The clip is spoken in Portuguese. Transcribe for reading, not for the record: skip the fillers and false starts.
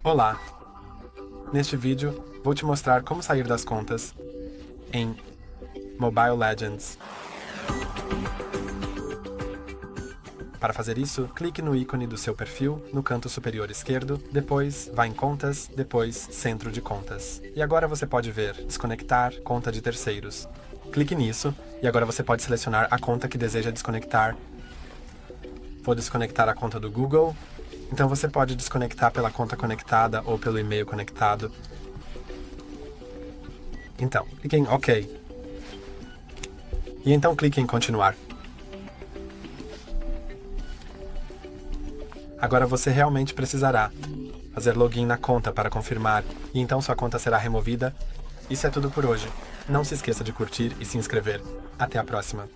Olá! Neste vídeo, vou te mostrar como sair das contas em Mobile Legends. Para fazer isso, clique no ícone do seu perfil, no canto superior esquerdo, depois vá em Contas, depois Centro de Contas. E agora você pode ver Desconectar, conta de terceiros. Clique nisso, e agora você pode selecionar a conta que deseja desconectar. Vou desconectar a conta do Google, então você pode desconectar pela conta conectada ou pelo e-mail conectado. Então, clique em OK. E então clique em Continuar. Agora você realmente precisará fazer login na conta para confirmar, e então sua conta será removida. Isso é tudo por hoje. Não se esqueça de curtir e se inscrever. Até a próxima!